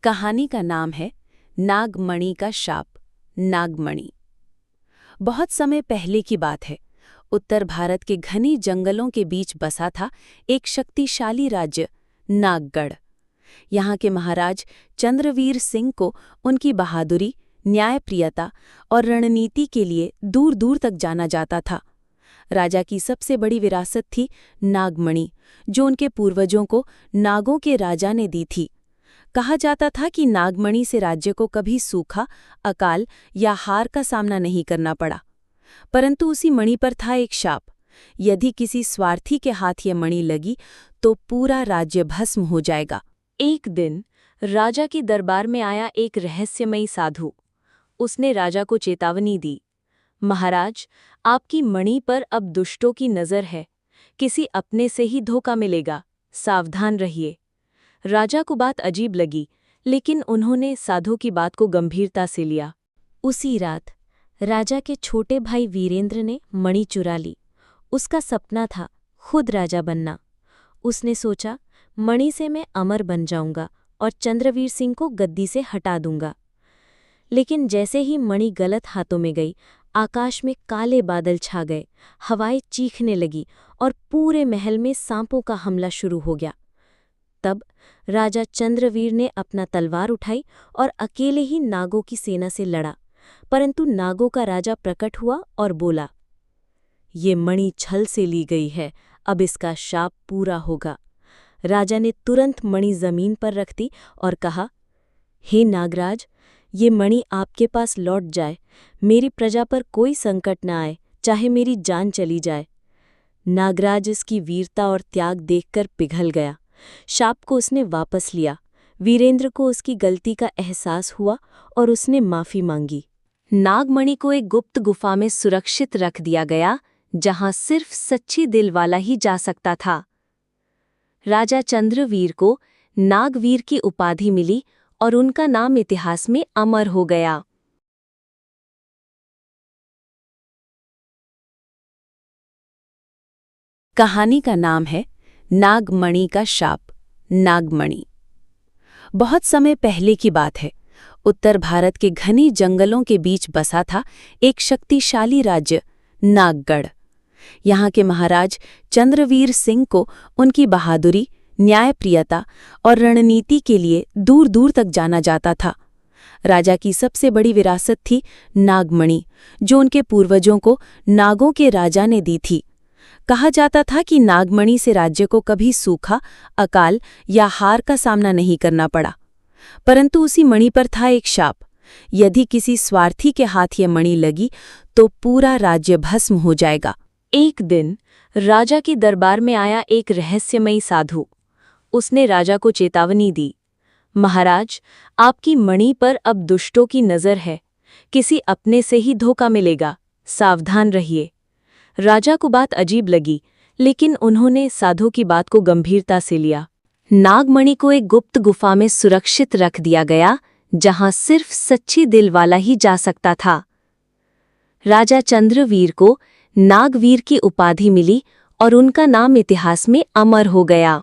कहानी का नाम है नागमणि का शाप। नागमणि। बहुत समय पहले की बात है। उत्तर भारत के घने जंगलों के बीच बसा था एक शक्तिशाली राज्य नागगढ़। यहाँ के महाराज चंद्रवीर सिंह को उनकी बहादुरी, न्यायप्रियता और रणनीति के लिए दूर दूर तक जाना जाता था। राजा की सबसे बड़ी विरासत थी नागमणि, जो उनके पूर्वजों को नागों के राजा ने दी थी। कहा जाता था कि नागमणि से राज्य को कभी सूखा, अकाल या हार का सामना नहीं करना पड़ा। परंतु उसी मणि पर था एक शाप। यदि किसी स्वार्थी के हाथ ये मणि लगी तो पूरा राज्य भस्म हो जाएगा। एक दिन राजा के दरबार में आया एक रहस्यमयी साधु। उसने राजा को चेतावनी दी, महाराज, आपकी मणि पर अब दुष्टों की नज़र है। किसी अपने से ही धोखा मिलेगा, सावधान रहिए। राजा को बात अजीब लगी, लेकिन उन्होंने साधु की बात को गंभीरता से लिया। उसी रात राजा के छोटे भाई वीरेंद्र ने मणि चुरा ली। उसका सपना था खुद राजा बनना। उसने सोचा, मणि से मैं अमर बन जाऊंगा और चंद्रवीर सिंह को गद्दी से हटा दूंगा। लेकिन जैसे ही मणि गलत हाथों में गई, आकाश में काले बादल छा गए, हवाएं चीखने लगी और पूरे महल में सांपों का हमला शुरू हो गया। तब राजा चंद्रवीर ने अपना तलवार उठाई और अकेले ही नागों की सेना से लड़ा। परंतु नागों का राजा प्रकट हुआ और बोला, ये मणि छल से ली गई है, अब इसका शाप पूरा होगा। राजा ने तुरंत मणि जमीन पर रख दी और कहा, हे नागराज, ये मणि आपके पास लौट जाए। मेरी प्रजा पर कोई संकट न आए, चाहे मेरी जान चली जाए। नागराज इसकी वीरता और त्याग देखकर पिघल गया। शाप को उसने वापस लिया। वीरेंद्र को उसकी गलती का एहसास हुआ और उसने माफी मांगी। नागमणि को एक गुप्त गुफा में सुरक्षित रख दिया गया, जहां सिर्फ सच्ची दिल वाला ही जा सकता था। राजा चंद्रवीर को नागवीर की उपाधि मिली और उनका नाम इतिहास में अमर हो गया। कहानी का नाम है नागमणि का शाप। नागमणि। बहुत समय पहले की बात है। उत्तर भारत के घने जंगलों के बीच बसा था एक शक्तिशाली राज्य नागगढ़। यहाँ के महाराज चंद्रवीर सिंह को उनकी बहादुरी, न्यायप्रियता और रणनीति के लिए दूर दूर तक जाना जाता था। राजा की सबसे बड़ी विरासत थी नागमणि, जो उनके पूर्वजों को नागों के राजा ने दी थी। कहा जाता था कि नागमणि से राज्य को कभी सूखा, अकाल या हार का सामना नहीं करना पड़ा। परंतु उसी मणि पर था एक शाप। यदि किसी स्वार्थी के हाथ ये मणि लगी तो पूरा राज्य भस्म हो जाएगा। एक दिन राजा के दरबार में आया एक रहस्यमयी साधु। उसने राजा को चेतावनी दी, महाराज, आपकी मणि पर अब दुष्टों की नज़र है। किसी अपने से ही धोखा मिलेगा, सावधान रहिए। राजा को बात अजीब लगी, लेकिन उन्होंने साधु की बात को गंभीरता से लिया। नागमणि को एक गुप्त गुफा में सुरक्षित रख दिया गया, जहां सिर्फ सच्ची दिल वाला ही जा सकता था। राजा चंद्रवीर को नागवीर की उपाधि मिली और उनका नाम इतिहास में अमर हो गया।